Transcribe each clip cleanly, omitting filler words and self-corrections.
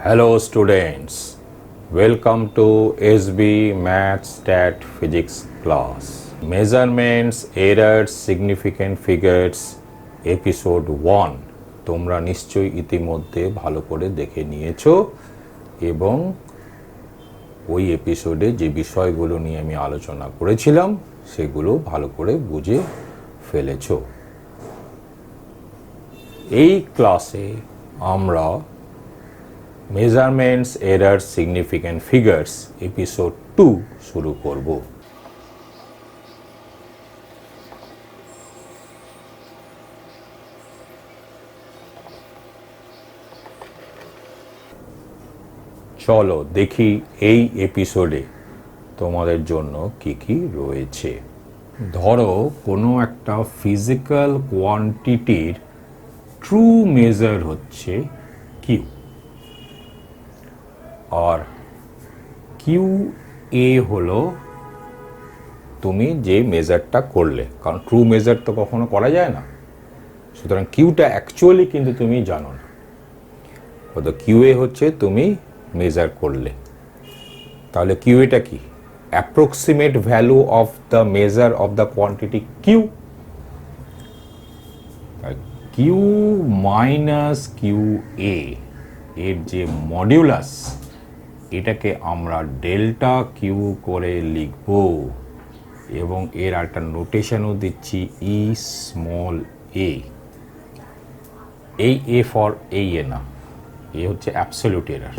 Hello students, welcome to SB Math Stat Physics class. Measurements, Errors, Significant Figures, Episode 1 তোমরা নিশ্চয়ই ইতিমধ্যে ভালো করে দেখে নিয়েছো এবং ওই এপিসোডে যে বিষয়গুলো নিয়ে আমি আলোচনা করেছিলাম সেগুলো ভালো করে বুঝে ফেলেছো। এই ক্লাসে আমরা Measurements, Errors, Significant Figures Episode 2 শুরু করব। চলো দেখি এই এপিসোডে তোমাদের জন্য কি কি রয়েছে। ধরো কোনো একটা ফিজিক্যাল কোয়ান্টিটির ট্রু মেজার হচ্ছে কিউ আর কিউ এ হলো তুমি যে মেজারটা করলে, কারণ ট্রু মেজার তো কখনো করা যায় না, সুতরাং কিউটা অ্যাকচুয়ালি কিন্তু তুমি জানো না, তো কিউ এ হচ্ছে তুমি মেজার করলে। তাহলে কিউ এটা কি? Approximate value of the measure of the quantity Q. Q minus Q A এর যে মডিউলাস এটাকে আমরা ডেল্টা কিউ করে লিখব এবং এর একটা নোটেশনও দিচ্ছি ই স্মল এ। এই এ ফর এই এ না, এ হচ্ছে অ্যাবসলিউট এরার।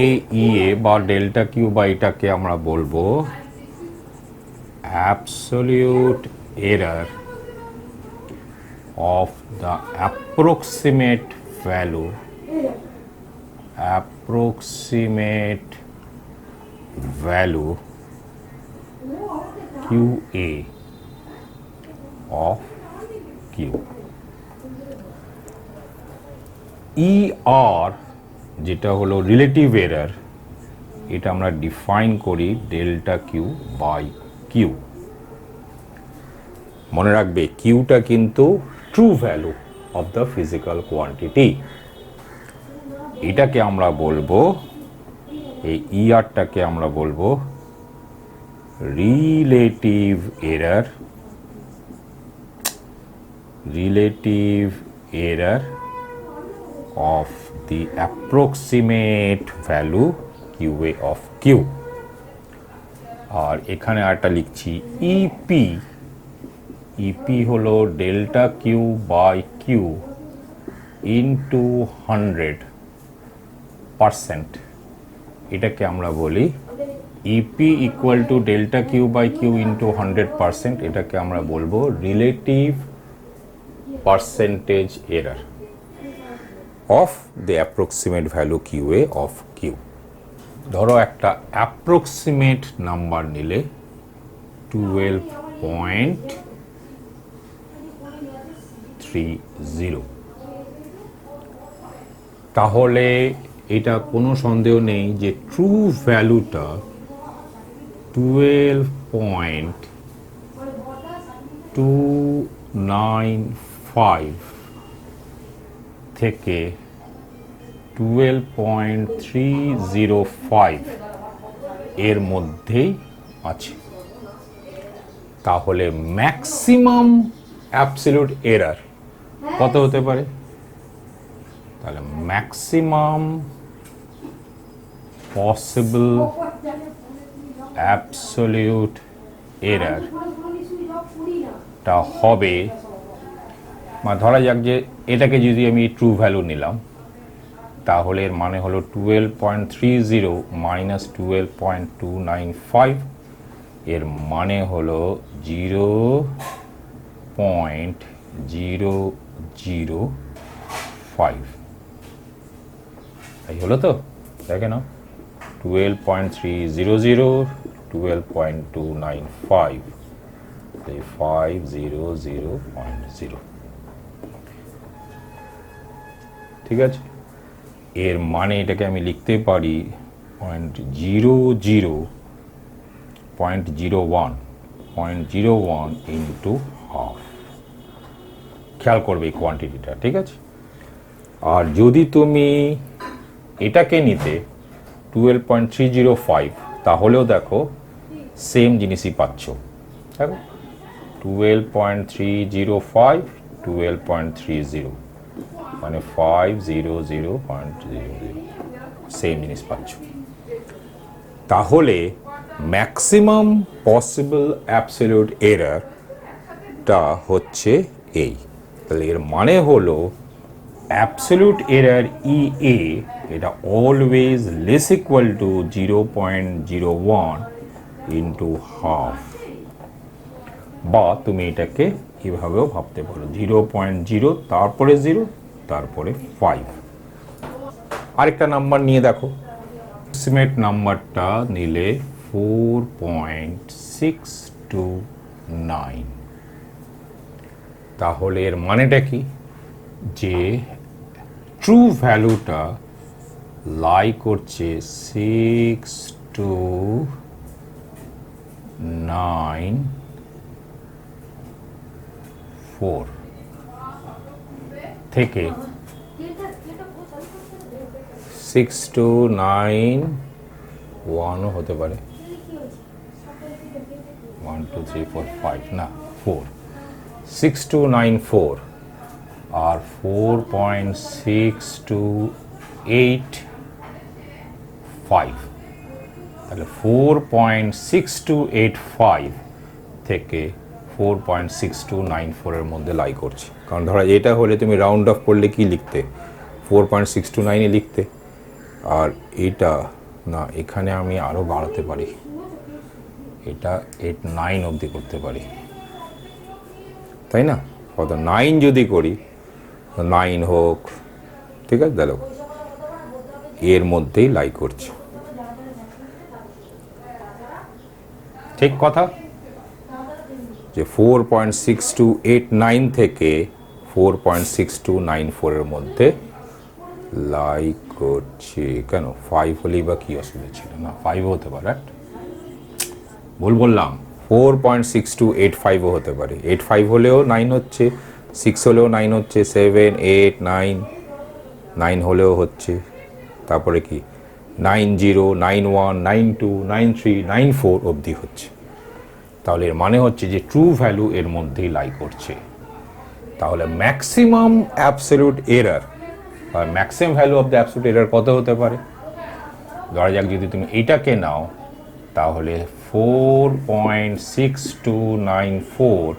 এই ই এ বা ডেল্টা কিউ বা এটাকে আমরা বলবো absolute error of the approximate value QA of Q. ER যেটা হলো রিলেটিভ এরার, এটা আমরা ডিফাইন করি ডেল্টা কিউ বাই কিউ। মনে রাখবে কিউটা কিন্তু true value of the physical quantity. এটাকে আমরা বলবো, এই ইআরটাকে আমরা বলবো relative error of the approximate value Q A of Q. আর এখানে আরেকটা লিখছি ইপি। ইপি হলো delta Q by Q into 100%। এটাকে আমরা বলি E P equal to delta Q by Q into 100%। এটাকে আমরা বলবো relative percentage error of the approximate value Q A of Q. ধরো একটা অ্যাপ্রক্সিমেট নাম্বার নিলে 12.30, তাহলে এটা কোনো সন্দেহ নেই যে ট্রু ভ্যালুটা 12.295 থেকে 12.305 এর মধ্যেই আছে। তাহলে ম্যাক্সিমাম অ্যাবসলিউট এরার কত হতে পারে? তাহলে ম্যাক্সিমাম পসিবল অ্যাবসলিউট এরারটা হবে, ধরা যাক যে এটাকে যদি আমি ট্রু ভ্যালু নিলাম, তাহলে এর মানে হলো 12.30 মাইনাস 12.295, এর মানে হলো 0.005। এই হলো তো, দেখে নাও 12.300 12.295 500.0। ঠিক আছে, এর মানে এটাকে আমি লিখতে পারি 0.01 ইন্টু হাফ। খেয়াল করবে এই কোয়ান্টিটিটা, ঠিক আছে। আর যদি তুমি এটাকে নিতে 12.305, তাহলেও দেখো সেম জিনিসই পাচ্ছ। দেখো 12.305, 12.30, মানে 500.00, সেম জিনিস পাচ্ছ। তাহলে ম্যাক্সিমাম পসিবল অ্যাবসলিউট এরারটা হচ্ছে এই। তাহলে এর মানে হলো অ্যাবসলিউট এরার EA এটা always less equal to 0.01 into half, বা তুমি এটাকে এভাবেও ভাবতে পারো 0.0 তারপরে 0 তারপরে 5। আরেকটা নাম্বার নিয়ে দেখো, অ্যাপ্রক্সিমেট নাম্বারটা নিলে 4.629, তাহলে এর মানেটা কি, যে ট্রু ভ্যালুটা লাই করছে 6294 থেকে 6291 হতে পারে, 1 2 3 4 5 না 4, 6294 আর 4.6285, তাহলে 4.6285 থেকে 4.6294 এর মধ্যে লাই করছে। কারণ ধরো এটা হলে তুমি রাউন্ড অফ করলে কি লিখতে, 4.629 লিখতে, আর এটা না, এখানে আমি আরও বাড়াতে পারি, এটা 89 অবধি করতে পারি, তাই না? কত 9 যদি করি, 9 হোক, ঠিক আছে, দেখো এর মধ্যেই লাই করছে, ঠিক কথা, যে 4.6289 থেকে 4.6294 এর মধ্যে লাই করছে। কেন 5 হলেই বা কি অসুবিধা ছিল, না 5 হতে পারে, ভুল বললাম, 4.6285ও হতে পারে, 85 হলেও 9 হচ্ছে, 6 হলেও 9 হচ্ছে, 7 8 9 9 হলেও হচ্ছে, তারপরে কি 90 91 92 93 94 অবধি হচ্ছে। তাহলে এর মানে হচ্ছে যে ট্রু ভ্যালু এর মধ্যেই লাই করছে। তাহলে ম্যাক্সিমাম অ্যাবসলিউট এরার বা maximum value of the absolute error কত হতে পারে? ধরা যাক যদি তুমি এইটাকে নাও, তাহলে 4.6294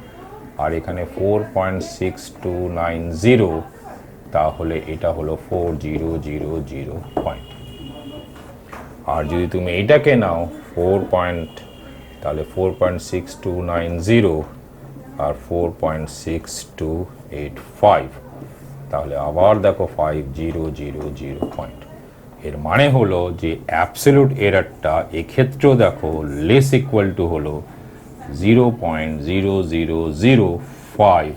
আর এখানে 4.6290, তাহলে এটা হলো 4000 পয়েন্ট। আর যদি তুমি এইটাকে নাও 4. তাহলে 4.6290 আর 4.6285, তাহলে আবার দেখো 5000 পয়েন্ট। এর মানে হলো যে অ্যাবসলিউট এরারটা এক্ষেত্রেও দেখো লেস ইকুয়াল টু হলো 0.0005,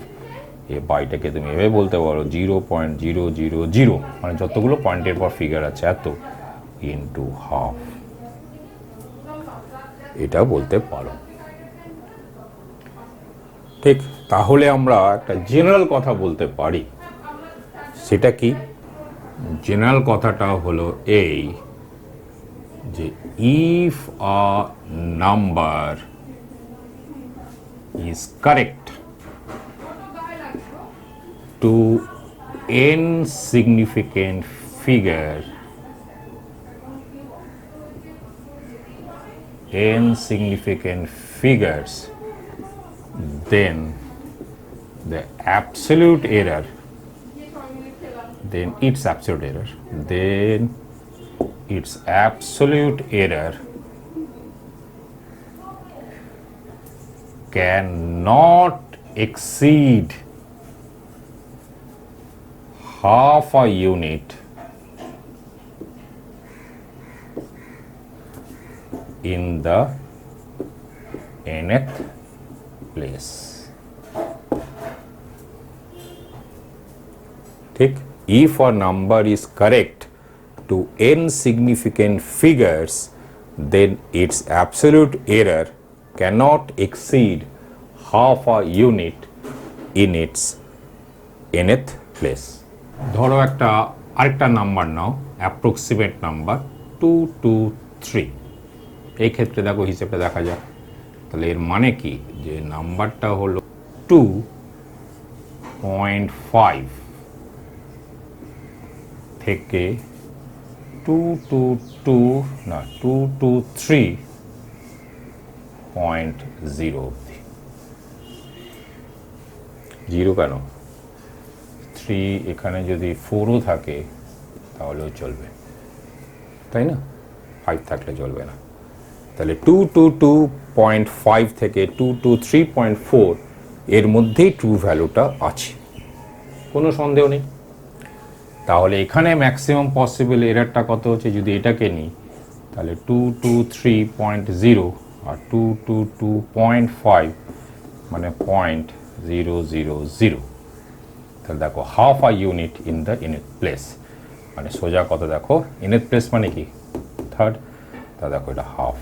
এ বাইটাকে তুমি এভাবে বলতে পারো 0.000, মানে যতগুলো পয়েন্টের পর ফিগার আছে এত ইন্টু হাফ, এটা বলতে পারো, ঠিক। তাহলে আমরা একটা জেনারেল কথা বলতে পারি, সেটা কি? জেনারেল কথাটা হলো এই যে if a number is correct to n significant figure, n significant figures, then the absolute error, then its absolute error, then its absolute error cannot exceed half a unit in the nth place, ঠিক। If a number is correct to n significant figures, then its absolute error cannot exceed half a unit in its nth place. ধরো আরেকটা number নাও, approximate number 223। এই ক্ষেত্রে দেখো হিসেবটা দেখা যাক। তাহলে এর মানে কি, যে নাম্বারটা হলো 2.5 থেকে 223.0 অবধি। 0 কেন, 3 এখানে যদি 4ও থাকে তাহলেও চলবে, তাই না? 5 থাকলে চলবে না। তাহলে 222.5 থেকে 223.4 এর মধ্যেই ট্রু ভ্যালুটা আছে, কোনো সন্দেহ নেই। তাহলে এখানে ম্যাক্সিমাম পসিবল এরারটা কত হচ্ছে, যদি এটাকে নিই তাহলে 223.0 আর 222.5 মানে 0.000। তাহলে দেখো half a unit in the unit place, মানে সোজা কত দেখো, ইউনিট প্লেস মানে কি থার্ড, তা দেখো এটা হাফ।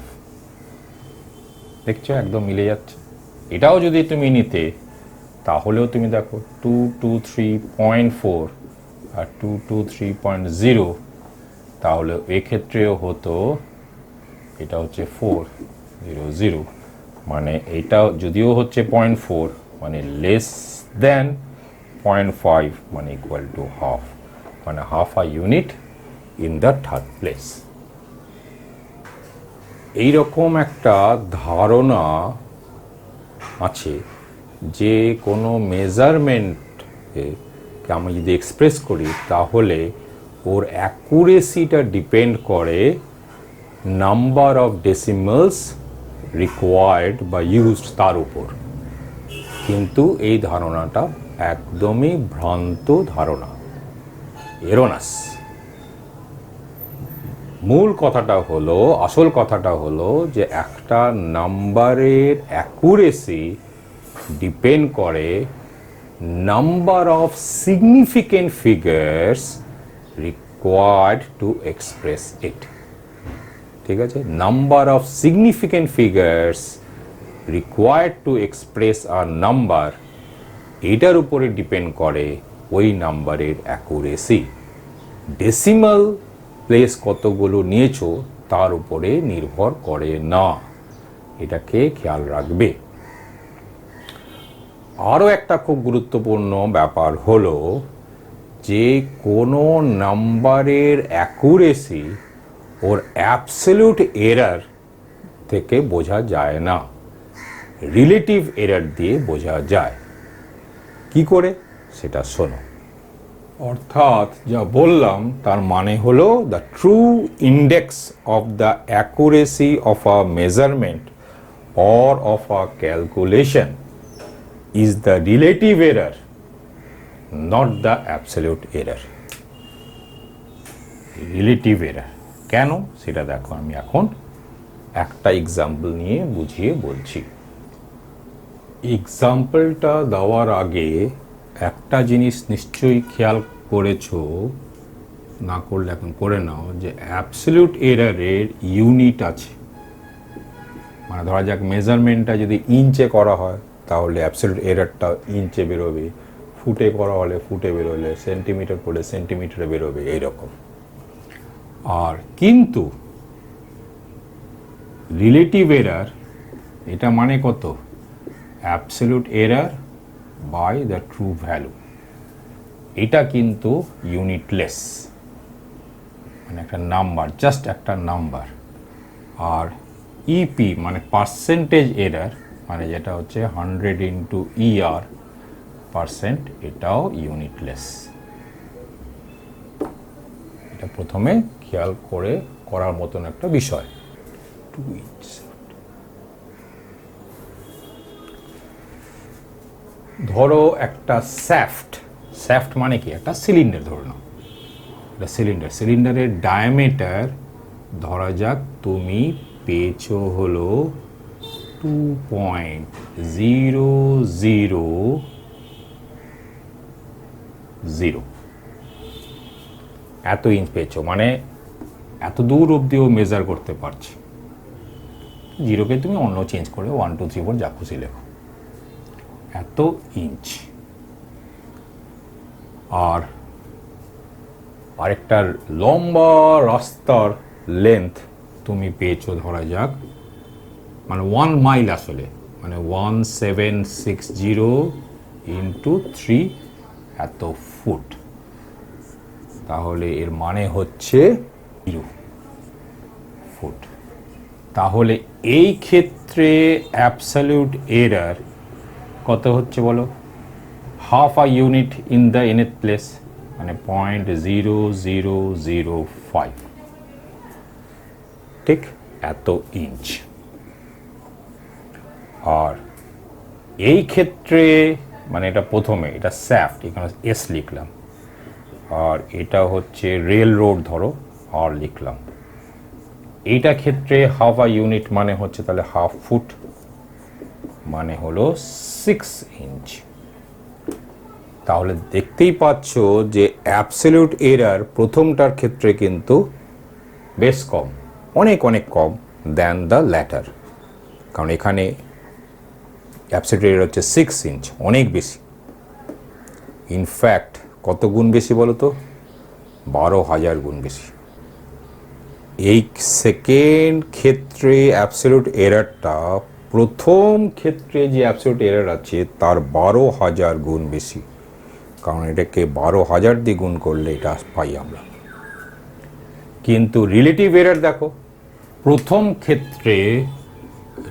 দেখছো একদম মিলে যাচ্ছে। এটাও যদি তুমি নিতে তাহলেও তুমি দেখো 223.4 আর 223.0, তাহলে এক্ষেত্রেও হতো, এটা হচ্ছে 400, মানে এইটাও যদিও হচ্ছে 0.4 মানে লেস দেন 0.5 মানে ইকুয়াল টু হাফ, মানে half a unit in the third place. এইরকম একটা ধারণা আছে যে কোনো মেজারমেন্টকে আমি যদি এক্সপ্রেস করি তাহলে ওর অ্যাকুরেসিটা ডিপেন্ড করে নাম্বার অফ ডেসিমালস রিকোয়ার্ড বা ইউজড তার উপর। কিন্তু এই ধারণাটা একদমই ভ্রান্ত ধারণা, এরোনাস। মূল কথাটা হলো, আসল কথাটা হলো যে একটা নাম্বারের অ্যাকুরেসি ডিপেন্ড করে number of significant figures required to express ইট। ঠিক আছে, number of significant figures required to express a number, এটার উপরে ডিপেন্ড করে ওই নাম্বারের অ্যাকুরেসি। ডেসিমাল প্লেস কতগুলো নিয়েছো তার উপরে নির্ভর করে না, এটাকে খেয়াল রাখবে। আরও একটা খুব গুরুত্বপূর্ণ ব্যাপার হলো যে কোনো নাম্বারের অ্যাকুরেসি ওর অ্যাবসলিউট এরার থেকে বোঝা যায় না, রিলেটিভ এরার দিয়ে বোঝা যায়। কি করে সেটা শোনো। অর্থাৎ যা বললাম তার মানে হলো the true index of the accuracy of a measurement or of a calculation is the relative error, not the absolute error. Relative error কেন সেটা দেখো, আমি এখন একটা এক্সাম্পল নিয়ে বুঝিয়ে বলছি। এক্সাম্পলটা দেওয়ার আগে একটা জিনিস নিশ্চয়ই খেয়াল করেছো, না করলে এখন করে নাও, যে অ্যাবসলিউট এরারের ইউনিট আছে। মানে ধরা যাক মেজারমেন্টটা যদি ইঞ্চে করা হয় তাহলে অ্যাবসলিউট এরারটা ইঞ্চে বেরোবে, ফুটে করা হলে ফুটে বেরোলে, সেন্টিমিটার করলে সেন্টিমিটারে বেরোবে, এইরকম। আর কিন্তু রিলেটিভ এরার, এটা মানে কত, absolute error by the true value. এটা কিন্তু ইউনিটলেস, মানে একটা নাম্বার, জাস্ট একটা নাম্বার। আর ইপি মানে পার্সেন্টেজ এরার, মানে যেটা হচ্ছে 100 ইন্টু ER পার্সেন্ট, এটাও ইউনিটলেস। এটা প্রথমে খেয়াল করে করার মতন একটা বিষয়। 2 ইঞ্চ, ধরো একটা শ্যাফট মানে কি, একটা সিলিন্ডার ধরে নাও, একটা সিলিন্ডারের ডায়ামিটার ধরা যাক তুমি পেয়েছো হলো 2.000, এত ইঞ্চ পেয়েছো, মানে এত দূর অবধিও মেজার করতে পারছে। জিরোকে তুমি অন্য চেঞ্জ করে 1 2 3 4 যা খুশি লেখো, এত ইঞ্চ। আর আরেকটা লম্বা রাস্তার লেন্থ তুমি পেয়েছো, ধরা যাক মানে 1 মাইল, আসলে মানে 1760 ইন্টু 3 এত ফুট, তাহলে এর মানে হচ্ছে 0 ফুট। তাহলে এই ক্ষেত্রে অ্যাবসলিউট এরার কত হচ্ছে বলো? Half a unit in the nth place, মানে 0.0005, ঠিক এত ইঞ্চ। আর এই ক্ষেত্রে মানে এটা প্রথমে এটা স্যাফট, এখানে এস লিখলাম, আর এটা হচ্ছে রেল রোড, ধরো আর লিখলাম। এইটা ক্ষেত্রে হাফ আ ইউনিট মানে হচ্ছে তাহলে হাফ ফুট, মানে হলো 6 ইঞ্চ। তাহলে দেখতেই পাচ্ছ যে অ্যাবসলিউট এরার প্রথমটার ক্ষেত্রে কিন্তু বেশ কম, অনেক অনেক কম দ্যান দ্য ল্যাটার, কারণ এখানে অ্যাবসলিউট এরার হচ্ছে 6 ইঞ্চ, অনেক বেশি। ইনফ্যাক্ট কত গুণ বেশি বলো তো? 12,000 গুণ বেশি। এই সেকেন্ড ক্ষেত্রে অ্যাবসলিউট এরারটা প্রথম ক্ষেত্রে যে অ্যাবসলিউট এরার আছে তার 12,000 গুণ বেশি, কারণ এটাকে 12,000 দিয়ে গুণ করলে এটা পাই আমরা। কিন্তু রিলেটিভ এরার দেখো, প্রথম ক্ষেত্রে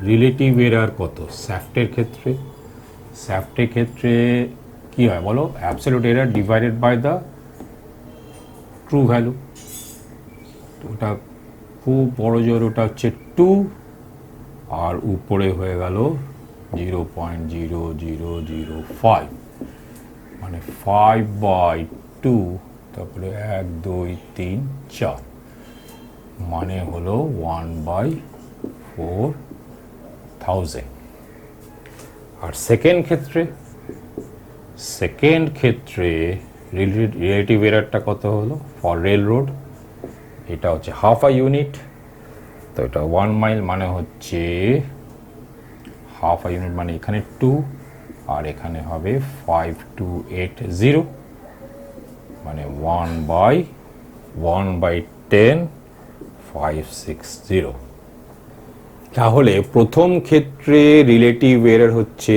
রিলেটিভ এরার কত? স্যাফটের ক্ষেত্রে কি হয় বলো? Absolute error divided by the true value. ওটা খুব বড় জোর, ওটা হচ্ছে 2, আর উপরে হয়ে গেল 0.0005, মানে 5/2, তারপরে 1 2 3 4, মানে হলো 1/4000। আর সেকেন্ড ক্ষেত্রে রিলেটিভ এরারটা কত হলো ফর রেল রোড? এটা হচ্ছে হাফ আ ইউনিট, তো এটা 1 মাইল মানে হচ্ছে হাফ আ ইউনিট, মানে এখানে 2 আর এখানে হবে 5280, মানে 1/10 560। তাহলে প্রথম ক্ষেত্রে রিলেটিভ এরার হচ্ছে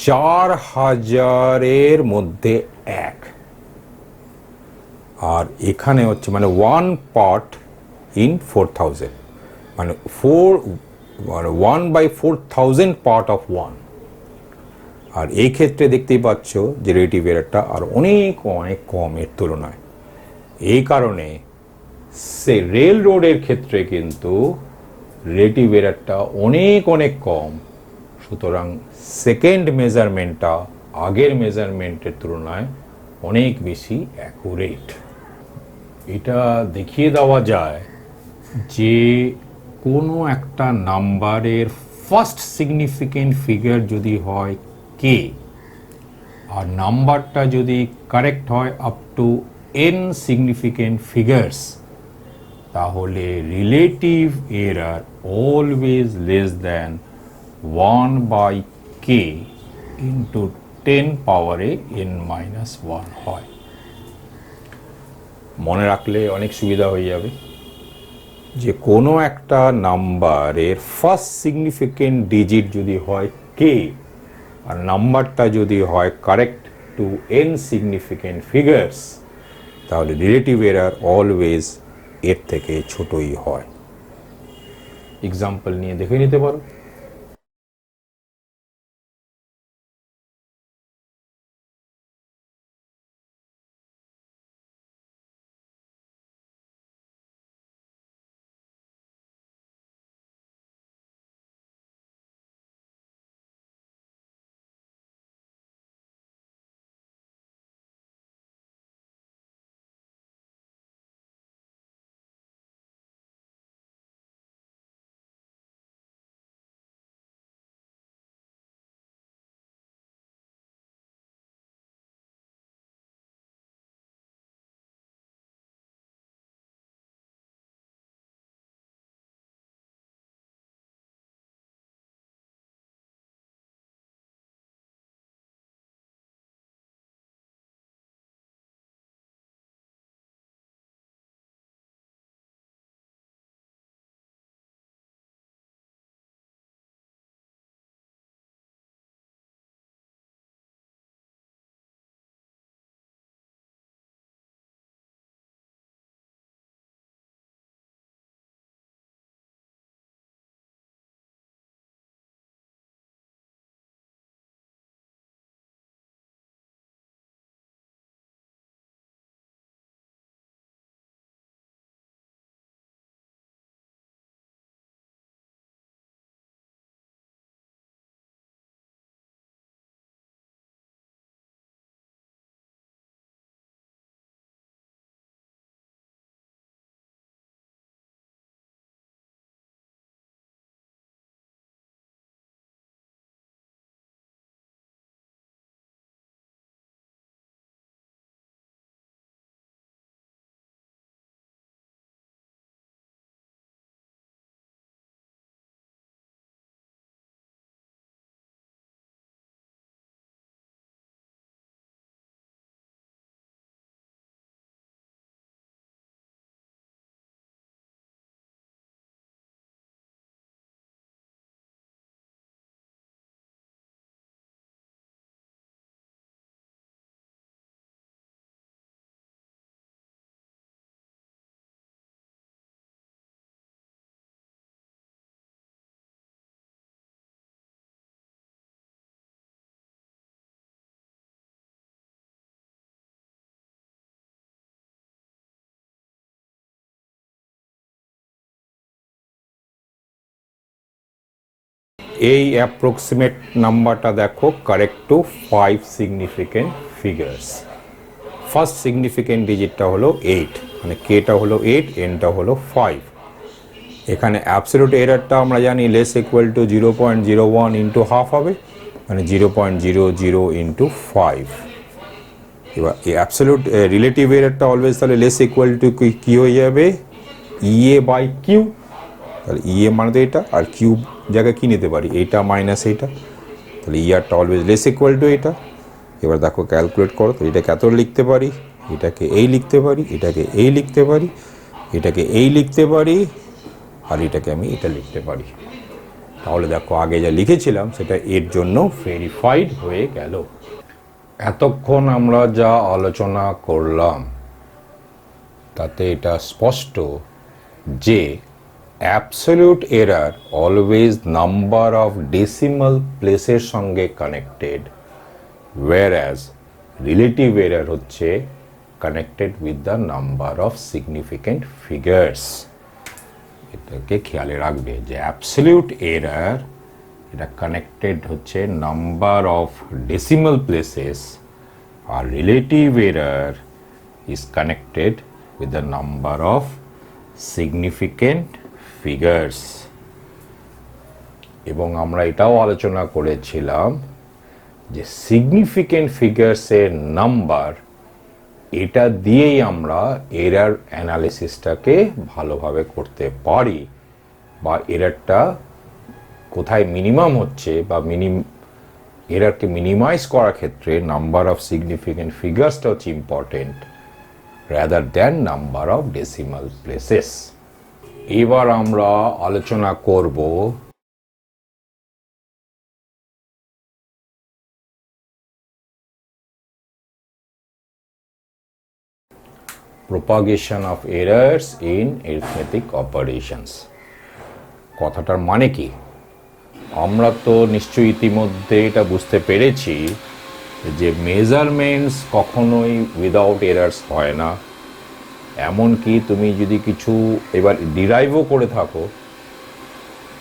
4000-এর মধ্যে 1, আর এখানে হচ্ছে মানে 1 পার্ট ইন 4000, মানে 1/4000 পার্ট অফ 1। আর এই ক্ষেত্রে দেখতেই পাচ্ছ যে রিলেটিভ এরারটা আর অনেক অনেক কম এর তুলনায়। এই কারণে সে রেল রোডের ক্ষেত্রে কিন্তু রিলেটিভ এরারটা অনেক অনেক কম, সুতরাং সেকেন্ড মেজারমেন্টটা আগের মেজারমেন্টের তুলনায় অনেক বেশি অ্যাকুরেট। এটা দেখিয়ে দেওয়া যায় যে কোনো একটা নাম্বারের ফার্স্ট সিগনিফিকেন্ট ফিগার যদি হয় কে, আর নাম্বারটা যদি কারেক্ট হয় up to n significant figures, তাহলে relative error always less than 1/k into 10 পাওয়ারে n-1 হয়। মনে রাখলে অনেক সুবিধা হয়ে যাবে যে কোনো একটা নাম্বারের ফার্স্ট সিগনিফিকেন্ট ডিজিট যদি হয় কে, আর নাম্বারটা যদি হয় correct to n significant figures, তাহলে রিলেটিভ এরার অলওয়েজ এর থেকে ছোটই হয়। এক্সাম্পল নিয়ে দেখে নিতে পারো। এই অ্যাপ্রক্সিমেট নাম্বারটা দেখো correct to 5 significant figures. First significant ডিজিটটা হলো 8, মানে কেটা হলো 8, এনটা হলো 5। এখানে অ্যাবসলিউট এরারটা আমরা জানি less equal to 0.01 into half হবে, মানে 0.00 ইন্টু 5। এবার এই অ্যাবসলিউট রিলেটিভ এরারটা অলওয়েজ তাহলে লেস ইকুয়াল টু কি হয়ে যাবে, ইএ বাই কিউ। তাহলে ইএ মানে তো এটা, আর কিউ জায়গায় কী নিতে পারি, এইটা মাইনাস এইটা, তাহলে ইয়ারটা অলওয়েজ লেস ইকুয়াল টু এটা। এবার দেখো ক্যালকুলেট করো, তো এটাকে এত লিখতে পারি, এটাকে এই লিখতে পারি, এটাকে এই লিখতে পারি, এটাকে এই লিখতে পারি, আর এটাকে আমি এটা লিখতে পারি। তাহলে দেখো আগে যা লিখেছিলাম সেটা এর জন্য ভেরিফাইড হয়ে গেল। এতক্ষণ আমরা যা আলোচনা করলাম তাতে এটা স্পষ্ট যে absolute error always number of decimal প্লেসের সঙ্গে কানেক্টেড, whereas রিলেটিভ এরার হচ্ছে connected with the number of significant figures. এটাকে খেয়ালে রাখবে যে অ্যাবসলিউট এরার এটা কানেক্টেড হচ্ছে নাম্বার অফ ডেসিমাল প্লেসেস, আর relative error is connected with the number of significant figures. এবং আমরা এটাও আলোচনা করেছিলাম যে সিগনিফিকেন্ট ফিগার্সের নাম্বার, এটা দিয়েই আমরা এরার অ্যানালিসিসটাকে ভালোভাবে করতে পারি, বা এরারটা কোথায় মিনিমাম হচ্ছে বা এরারকে মিনিমাইজ করার ক্ষেত্রে নাম্বার অফ সিগনিফিকেন্ট ফিগার্সটা হচ্ছে important rather than number of decimal places. এবার আমরা আলোচনা করব propagation of errors in arithmetic operations। কথাটার মানে কি? আমরা তো নিশ্চয়ই ইতিমধ্যে এটা বুঝতে পেরেছি যে মেজারমেন্টস কখনোই উইদাউট এরার্স হয় না। এমনকি তুমি যদি কিছু এবার ডিরাইভও করে থাকো,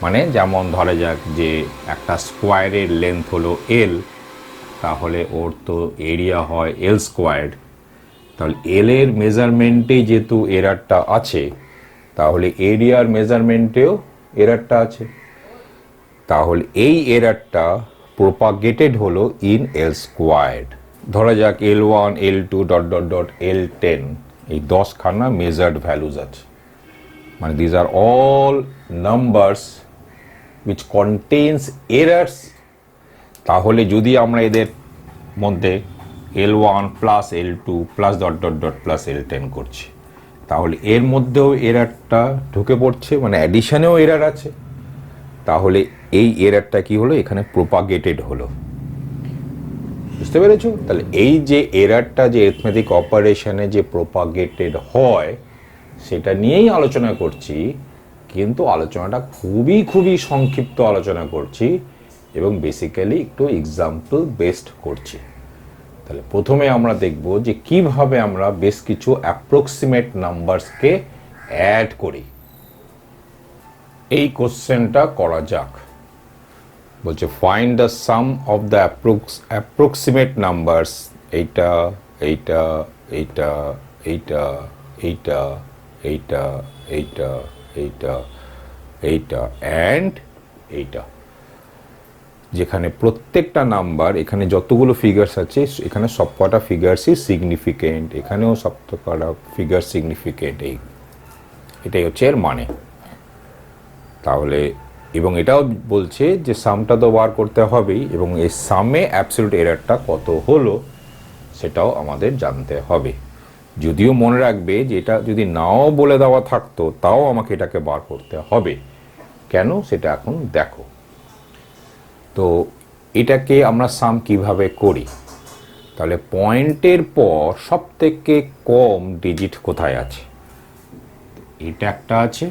মানে যেমন ধরা যাক যে একটা স্কোয়ারের লেন্থ হলো এল, তাহলে ওর তো এরিয়া হয় এল স্কোয়ার্ড। তাহলে এল এর মেজারমেন্টে যেহেতু এরারটা আছে, তাহলে এরিয়ার মেজারমেন্টেও এরারটা আছে। তাহলে এই এরারটা প্রোপাগেটেড হলো ইন এল স্কোয়ার্ড। ধরা যাক L1, L2 dot dot dot L10, এই 10খানা মেজার্ড ভ্যালুজ আছে, মানে these are all numbers which contains errors. তাহলে যদি আমরা এদের মধ্যে L1 plus L2 plus dot dot dot plus L10 করছি, তাহলে এর মধ্যেও এরারটা ঢুকে পড়ছে, মানে অ্যাডিশনেও এরার আছে। তাহলে এই এরারটা কি হলো, এখানে প্রোপাগেটেড হলো। বুঝতে পেরেছো? তাহলে এই যে এরারটা যে অ্যারিথমেটিক অপারেশনে যে প্রোপাগেটেড হয় সেটা নিয়েই আলোচনা করছি, কিন্তু আলোচনাটা খুবই সংক্ষিপ্ত আলোচনা করছি এবং বেসিক্যালি একটু এক্সাম্পল বেসড করছি। তাহলে প্রথমে আমরা দেখব যে কিভাবে আমরা বেশ কিছু অ্যাপ্রক্সিমেট নাম্বারসকে অ্যাড করি। এই কোশ্চেনটা করা যাক। বলছে find the some of the approximate numbers, এইটা এইটা এইটা এইটা এইটা এইটা এইটা এইটা এইটা অ্যান্ড এইটা, যেখানে প্রত্যেকটা নাম্বার, এখানে যতগুলো ফিগার্স আছে এখানে সবকটা ফিগার্সই সিগনিফিকেন্ট, এখানেও সবকটা ফিগার সিগনিফিকেন্ট। এটাই হচ্ছে এর মানে। তাহলে এবং এটাও বলছে যে সামটা তো বার করতে হবেই, এবং এই সামে অ্যাবসলিউট এরারটা কত হলো সেটাও আমাদের জানতে হবে। যদিও মনে রাখবে যে এটা যদি নাও বলে দেওয়া থাকতো তাও আমাকে এটাকে বার করতে হবে। কেন সেটা এখন দেখো। তো এটাকে আমরা সাম কিভাবে করি? তাহলে পয়েন্টের পর সব থেকে কম ডিজিট কোথায় আছে? এটা একটা আছে,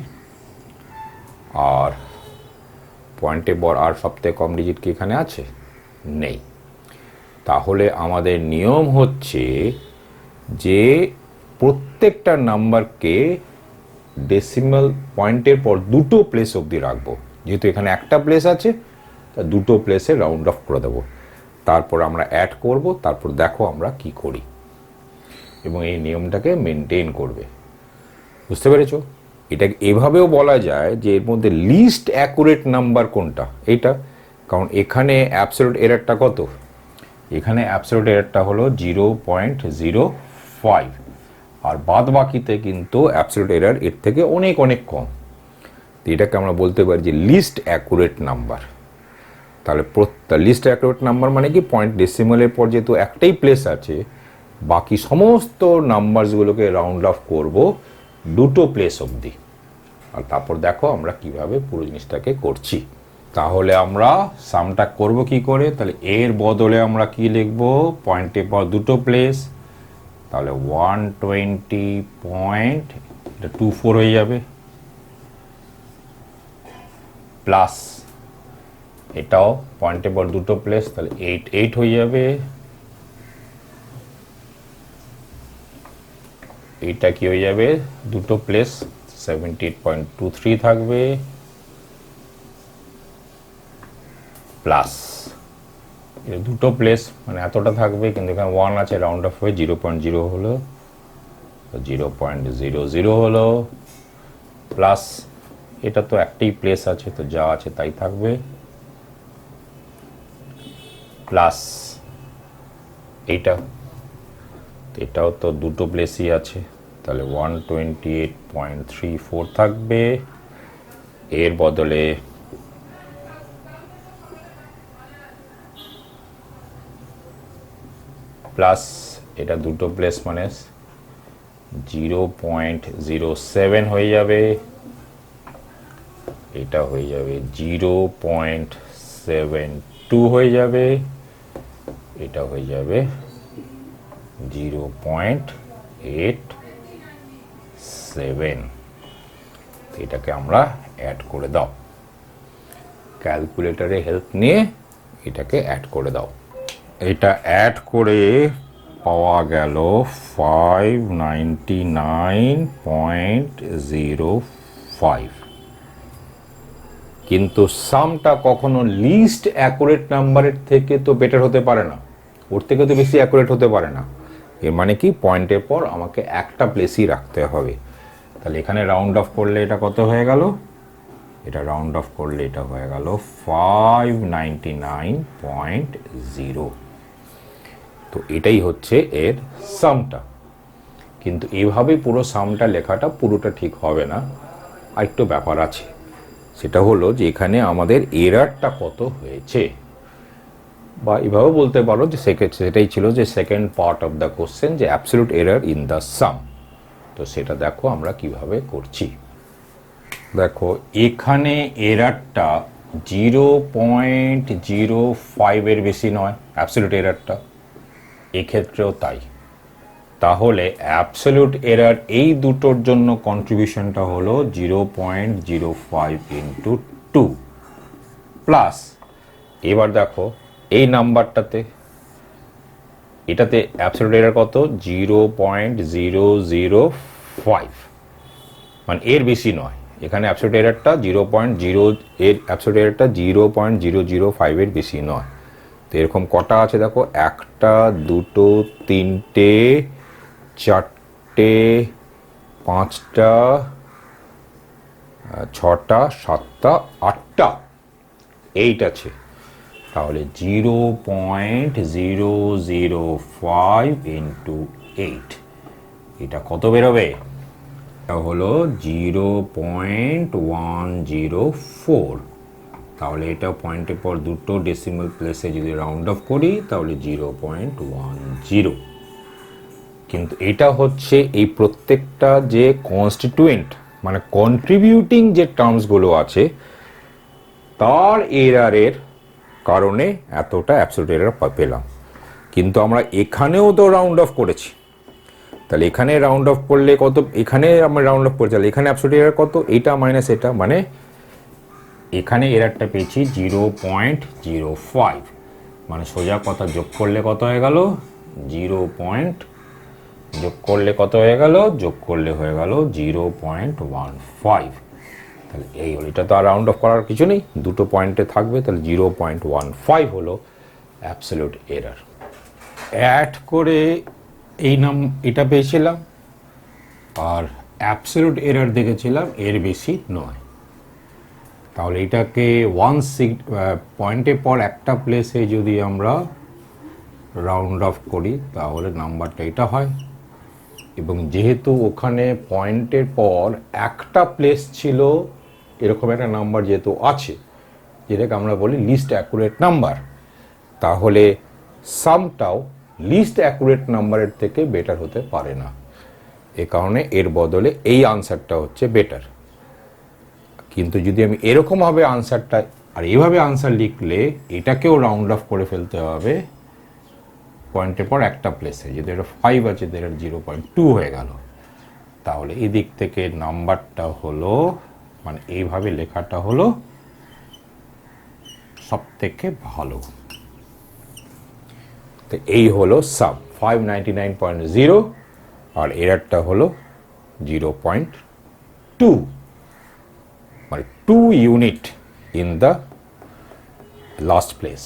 আর পয়েন্টের পর আর সব থেকে কম ডিজিট কি এখানে আছে? নেই। তাহলে আমাদের নিয়ম হচ্ছে যে প্রত্যেকটা নাম্বারকে ডেসিমাল পয়েন্টের পর দুটো প্লেস অবধি রাখবো। যেহেতু এখানে একটা প্লেস আছে তা দুটো প্লেসে রাউন্ড অফ করে দেবো, তারপর আমরা অ্যাড করব, তারপর দেখো আমরা কি করি এবং এই নিয়মটাকে মেনটেন করবে। বুঝতে পেরেছো? এটা এভাবেও বলা যায় যে এর মধ্যে লিস্ট অ্যাকুরেট নাম্বার কোনটা, এইটা। কারণ এখানে অ্যাবসলিউট এরারটা কত, এখানে অ্যাবসলিউট এরারটা হলো 0.05, আর বাদ বাকিতে কিন্তু অ্যাবসলিউট এরার এর থেকে অনেক অনেক কম। তো এটাকে আমরা বলতে পারি যে লিস্ট অ্যাকুরেট নাম্বার। তাহলে লিস্ট অ্যাকুরেট নাম্বার মানে কি, পয়েন্ট ডেসিমালের পর যেহেতু একটাই প্লেস আছে, বাকি সমস্ত নাম্বারসগুলোকে রাউন্ড অফ করব দুটো প্লেস অবধি। আর তারপর দেখো আমরা কিভাবে পুরো জিনিসটাকে করছি। তাহলে আমরা সামটা করব কি করে, তাহলে এর বদলে আমরা কি লিখব, পয়েন্টের পর দুটো প্লেস, তাহলে 120.24 হয়ে যাবে, প্লাস এটাও পয়েন্টের পর দুটো প্লেস, তাহলে 88 হয়ে যাবে, এইটা কি হয়ে যাবে, দুটো প্লেস 78.23 থাকবে, প্লাস দুটো প্লেস মানে এতটা থাকবে, কিন্তু এখানে 1 আছে, রাউন্ড অফ হয়ে 0.0 হলো, 0.00 হলো, প্লাস এটা তো একটাই প্লেস আছে, তো যা আছে তাই থাকবে, প্লাস এইটা, এটাও তো দুটো প্লেসই আছে, তাহলে 128.34 থাকবে। এর বদলে প্লাস এটা দুটো প্লেস মানে 0.07 হয়ে যাবে, এটা হয়ে যাবে 0.72 হয়ে যাবে, এটা হয়ে যাবে 0.87। এটাকে আমরা অ্যাড করে দাও, ক্যালকুলেটরের হেল্প নিয়ে এটাকে অ্যাড করে দাও। এটা অ্যাড করে পাওয়া গেল 599.05, কিন্তু সামটা কখনো লিস্ট অ্যাকুরেট নাম্বারের থেকে তো বেটার হতে পারে না, ওর থেকে তো বেশি অ্যাকুরেট হতে পারে না। এর মানে কি, পয়েন্টের পর আমাকে একটা প্লেসই রাখতে হবে। তাহলে এখানে রাউন্ড অফ করলে এটা কত হয়ে গেল, এটা রাউন্ড অফ করলে এটা হয়ে গেল 599.0। তো এটাই হচ্ছে এর সামটা। কিন্তু এইভাবে পুরো সামটা লেখাটা পুরোটা ঠিক হবে না, আরেকটু ব্যাপার আছে। সেটা হলো যে এখানে আমাদের এরারটা কত হয়েছে, বা এভাবে বলতে পারো যে সেটাই ছিল যে second part of the question, যে অ্যাবসলিউট এরার ইন দ্য সাম। তো সেটা দেখো আমরা কিভাবে করছি। দেখো এখানে এরারটা 0.05 এর বেশি নয়, অ্যাবসলিউট এরারটা, এক্ষেত্রেও তাই। তাহলে অ্যাবসলিউট এরার এই দুটোর জন্য কন্ট্রিবিউশনটা হলো 0.05 ইন্টু 2 প্লাস, এবার দেখো এই নাম্বারটাতে, এটাতে অ্যাবসলিউট এরার কত, 0.005, মানে এর বেশি নয়। এখানে অ্যাবসলিউট এরারটা 0.0, এর অ্যাবসলিউট এরারটা 0.005 এর বেশি নয়। তো এরকম কটা আছে দেখো, একটা, দুটো, তিনটে, চারটে, পাঁচটা, ছটা, সাতটা, আটটা, 8 আছে। তাহলে 0.005 ইন্টু 8, এটা কত বেরোবে, এটা হলো 0.104। তাহলে এটা পয়েন্টের পর দুটো ডেসিমাল প্লেসে যদি রাউন্ড অফ করি তাহলে 0.10। কিন্তু এটা হচ্ছে এই প্রত্যেকটা যে কনস্টিটিউয়েন্ট মানে কন্ট্রিবিউটিং যে টার্মসগুলো আছে তার এরারের কারণে এতটা অ্যাবসলিউট এরার পেলাম। কিন্তু আমরা এখানেও তো রাউন্ড অফ করেছি, তাহলে এখানে রাউন্ড অফ করলে কত, এখানে আমরা রাউন্ড অফ করেছি, তাহলে এখানে অ্যাবসলিউট এরার কত, এটা মাইনাস এটা, মানে এখানে এরারটা পেয়েছি 0.05, মানে সোজা কথা যোগ করলে কত হয়ে গেল, যোগ করলে কত হয়ে গেল, যোগ করলে হয়ে গেল 0.15। তাহলে এই হলো, এটা তো আর রাউন্ড অফ করার কিছু নেই, দুটো পয়েন্টে থাকবে, তাহলে 0.15 হলো অ্যাবসলিউট এরার। অ্যাড করে এটা পেয়েছিলাম, আর অ্যাবসলিউট এরার দেখেছিলাম এর বেশি নয়। তাহলে এটাকে পয়েন্টের পর একটা প্লেসে যদি আমরা রাউন্ড অফ করি তাহলে নাম্বারটা এটা হয়, এবং যেহেতু ওখানে পয়েন্টের পর একটা প্লেস ছিল এরকম একটা নাম্বার যেহেতু আছে, যেটাকে আমরা বলি লিস্ট অ্যাকুরেট নাম্বার, তাহলে সামটাও লিস্ট অ্যাকুরেট নাম্বারের থেকে বেটার হতে পারে না। এ কারণে এর বদলে এই আনসারটা হচ্ছে বেটার। কিন্তু যদি আমি এরকমভাবে আনসারটা, আর এইভাবে আনসার লিখলে এটাকেও রাউন্ড অফ করে ফেলতে হবে পয়েন্টের পর একটা প্লেসে, যদি এটা 5 আছে এটা 0.2 হয়ে গেল, তাহলে এই দিক থেকে নাম্বারটা হলো, মানে এইভাবে লেখাটা হলো সব থেকে ভালো। তো এই হলো সাম 599.0, আর এরারটা হলো 0.2, মানে 2 unit in the last place.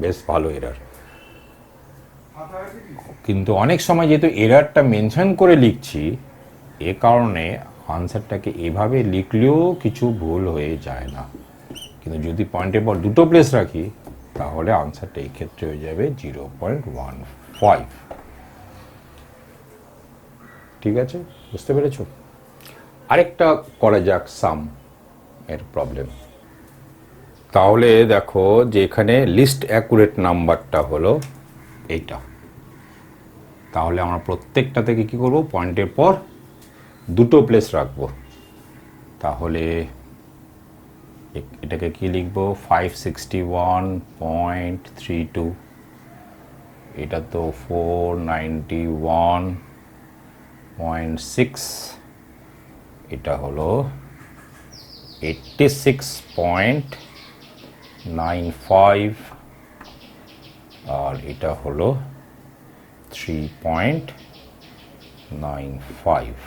বেশ ভালো এরার। কিন্তু অনেক সময় যেহেতু এরারটা মেনশন করে লিখছি, এ কারণে আনসারটাকে এভাবে লিখলেও কিছু ভুল হয়ে যায় না। কিন্তু যদি পয়েন্টের পর দুটো প্লেস রাখি তাহলে আনসারটা এই ক্ষেত্রে হয়ে যাবে 0.15। ঠিক আছে, বুঝতে পেরেছো? আরেকটা করা যাক সাম এর প্রবলেম। তাহলে দেখো যে এখানে লিস্ট অ্যাকুরেট নাম্বারটা হলো এইটা, তাহলে আমরা প্রত্যেকটা থেকে কি করব, পয়েন্টের পর দুটো প্লেস রাখবো। তাহলে এটাকে কি লিখবো, 561.32, এটা তো 491.6, এটা হলো 86.95, আর এটা হলো 3.95।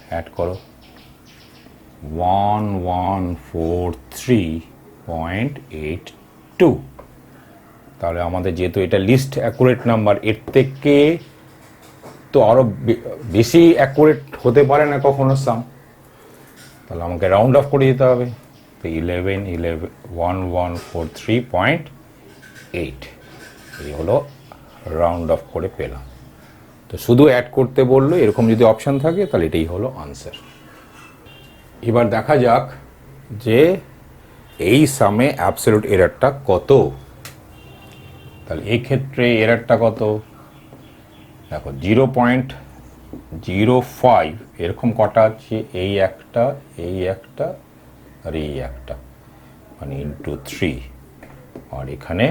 অ্যাড করো 1143.82। তাহলে আমাদের যেহেতু এটা লিস্ট অ্যাকুরেট নাম্বার, এর থেকে তো আরও বেশি অ্যাকুরেট হতে পারে না কখনো সাম, তাহলে আমাকে রাউন্ড অফ করে দিতে হবে। তো 1143.8, এই হলো রাউন্ড অফ করে পেলাম। তো শুধু অ্যাড করতে বললো, এরকম যদি অপশান থাকে তাহলে এটাই হলো আনসার। এবার দেখা যাক যে এই সামে অ্যাবসলিউট এরারটা কত। তাহলে এই ক্ষেত্রে এরারটা কত, দেখো 0.05, এরকম কটা আছে, এই একটা, এই একটা, আর এই একটা, মানে ইন্টু 3, আর এখানে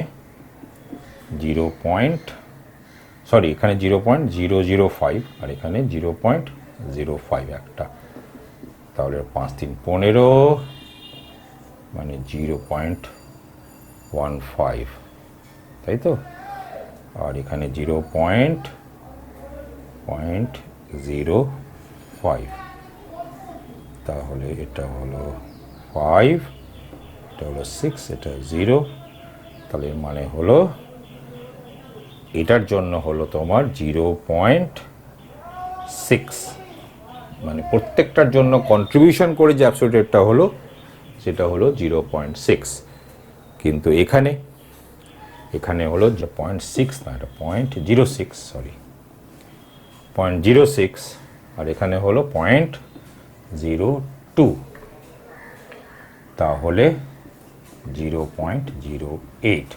এখানে 0.005, আর এখানে 0.05 একটা, তাহলে 5 3 15, মানে 0.15, তাই তো। আর এখানে 0.05, তাহলে এটা হলো 5, এটা হলো 6, এটা 0, তাহলে মানে হলো এটার জন্য হলো তোমার 0.6, মানে প্রত্যেকটার জন্য কন্ট্রিবিউশন করে যে অ্যাবসলিউট রেটটা হলো সেটা হলো 0.6। কিন্তু এখানে হলো 0.6 না, এটা 0.06, সরি 0.06, আর এখানে হলো 0.02, তাহলে 0.08।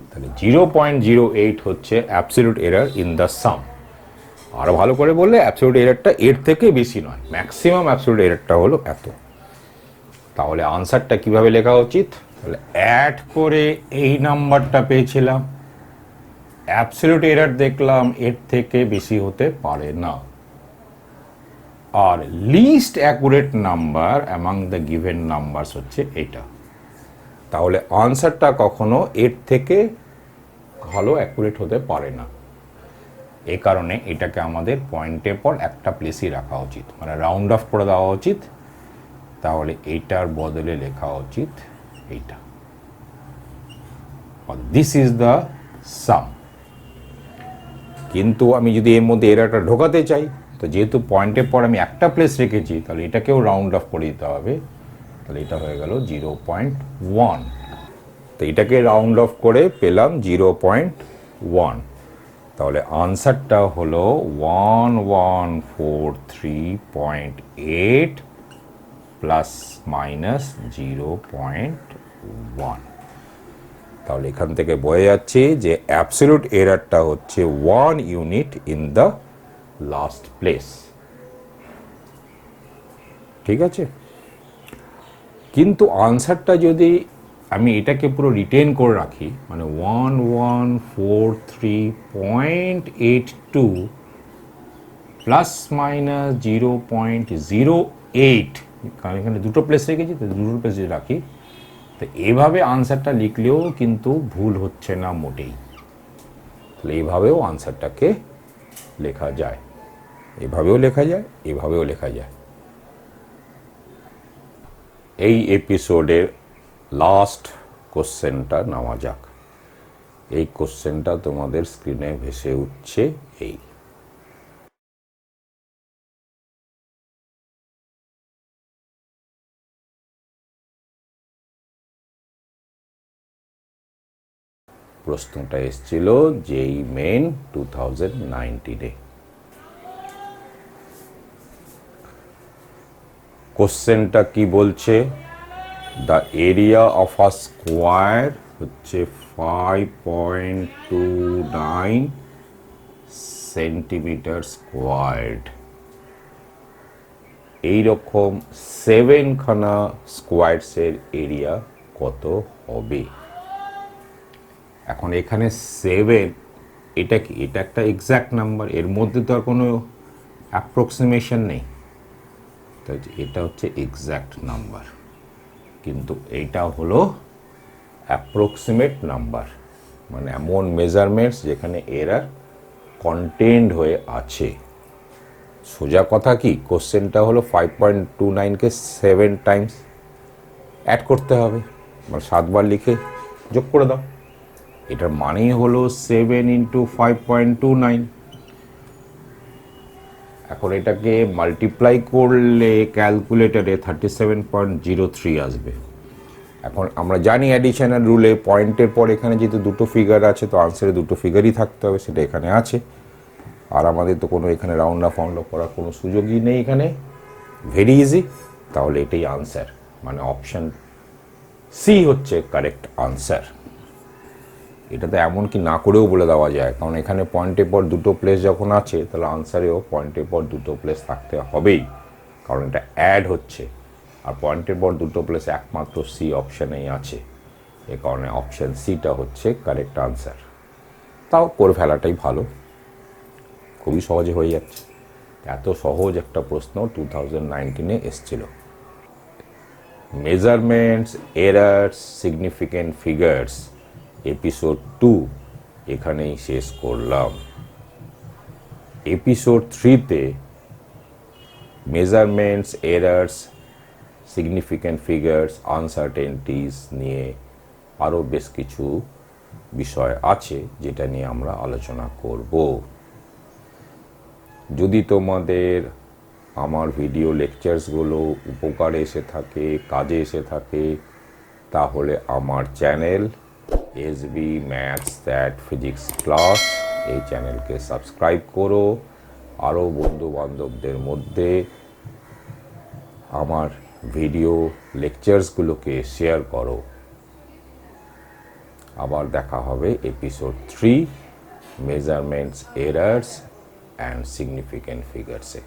তাহলে 0.08 হচ্ছে অ্যাবসলিউট এরার ইন দ্য সাম। আরও ভালো করে বললে অ্যাবসলিউট এরারটা এর থেকে বেশি নয়, ম্যাক্সিমাম অ্যাবসলিউট এরারটা হলো এত। তাহলে আনসারটা কিভাবে লেখা উচিত, তাহলে অ্যাড করে এই নাম্বারটা পেয়েছিলাম, অ্যাবসলিউট এরার দেখলাম এর থেকে বেশি হতে পারে না, আর least accurate number among the given numbers হচ্ছে এটা। তাহলে আনসারটা কখনো এর থেকে ভালো অ্যাকুরেট হতে পারে না। এই কারণে এটাকে আমাদের পয়েন্টের পর একটা প্লেসই রাখা উচিত, মানে রাউন্ড অফ করে দেওয়া উচিত তাহলে এইটার বদলে লেখা উচিত এইটা, দিস ইজ দ্য সাম। কিন্তু আমি যদি এর মধ্যে এরারটা ঢোকাতে চাই, তো যেহেতু পয়েন্টের পর আমি একটা প্লেস রেখেছি, তাহলে এটাকেও রাউন্ড অফ করে দিতে হবে। তাহলে এটা হয়ে গেল 0.1। তো এটাকে রাউন্ড অফ করে পেলাম 0.1। তাহলে আনসারটা হলো 1143.8 প্লাস মাইনাস 0.1। তাহলে এখান থেকে বোঝা যাচ্ছে যে অ্যাবসলিউট এরারটা হচ্ছে 1 unit in the last place. ঠিক আছে, কিন্তু আনসারটা যদি আমি এটাকে পুরো রিটেন করে রাখি, মানে 1143.82 প্লাস মাইনাস 0.08, কারণ এখানে দুটো প্লেস রেখেছি, তো দুটো প্লেস যদি রাখি, তো এভাবে আনসারটা লিখলেও কিন্তু ভুল হচ্ছে না মোটেই। তাহলে এইভাবেও আনসারটাকে লেখা যায়, এভাবেও লেখা যায়, এভাবেও লেখা যায়। এই এপিসোডের লাস্ট কোশ্চেনটা নেওয়া যাক। এই কোশ্চেনটা তোমাদের স্ক্রিনে ভেসে উঠছে এই। প্রশ্নটা এসেছিল যেই মেন 2019-এ। কোশ্চেনটা কি বলছে? The area of a square হচ্ছে 5.29 সেন্টিমিটার স্কোয়ার্ড। এইরকম 7খানা স্কোয়ারসের এরিয়া কত হবে? এখন এখানে 7, এটা কি? এটা একটা এক্স্যাক্ট নাম্বার, এর মধ্যে তো আর কোনো অ্যাপ্রক্সিমেশন নেই। তো এটা হচ্ছে এক্স্যাক্ট নাম্বার, কিন্তু এইটা হলো অ্যাপ্রক্সিমেট নাম্বার, মানে এমন মেজারমেন্টস যেখানে এরার কন্টেন্ট হয়ে আছে। সোজা কথা কি, কোশ্চেনটা হলো 5.29কে 7 টাইমস অ্যাড করতে হবে, মানে 7 বার লিখে যোগ করে দাও। এটার মানেই হলো 7 ইন্টু 5.29। এখন এটাকে মাল্টিপ্লাই করলে ক্যালকুলেটারে 37.03 আসবে। এখন আমরা জানি অ্যাডিশনাল রুলে পয়েন্টের পর এখানে যেহেতু দুটো ফিগার আছে, তো আনসারে দুটো ফিগারই থাকতে হবে, সেটা এখানে আছে। আর আমাদের তো কোনো এখানে রাউন্ড আপ ফাউন্ড আপ করার কোনো সুযোগই নেই এখানে, ভেরি ইজি। তাহলে এটাই আনসার, মানে অপশান সি হচ্ছে কারেক্ট আনসার। এটা তো এমনকি না করেও বলে দেওয়া যায়, কারণ এখানে পয়েন্টের পর দুটো প্লেস যখন আছে, তাহলে আনসারেও পয়েন্টের পর দুটো প্লেস থাকতে হবেই, কারণ এটা অ্যাড হচ্ছে। আর পয়েন্টের পর দুটো প্লেস একমাত্র সি অপশানেই আছে, এ কারণে অপশান সিটা হচ্ছে কারেক্ট আনসার। তাও করে ফেলাটাই ভালো, খুবই সহজে হয়ে যাচ্ছে। এত সহজ একটা প্রশ্ন 2019-এ এসছিল। Measurements, errors, significant figures episode 2 এখানেই শেষ করলাম। এপিসোড 3-তে measurements, errors, significant figures, uncertainties নিয়ে আরও বেশ কিছু বিষয় আছে, যেটা নিয়ে আমরা আলোচনা করব। যদি তোমাদের আমার ভিডিও লেকচার্সগুলো উপকারে এসে থাকে, কাজে এসে থাকে, তাহলে আমার channel SB maths that physics class, এই চ্যানেলকে সাবস্ক্রাইব করো। আরও বন্ধু বান্ধবদের মধ্যে আমার ভিডিও লেকচার্সগুলোকে শেয়ার করো। আবার দেখা হবে episode 3, measurements, errors and significant ফিগার্সে।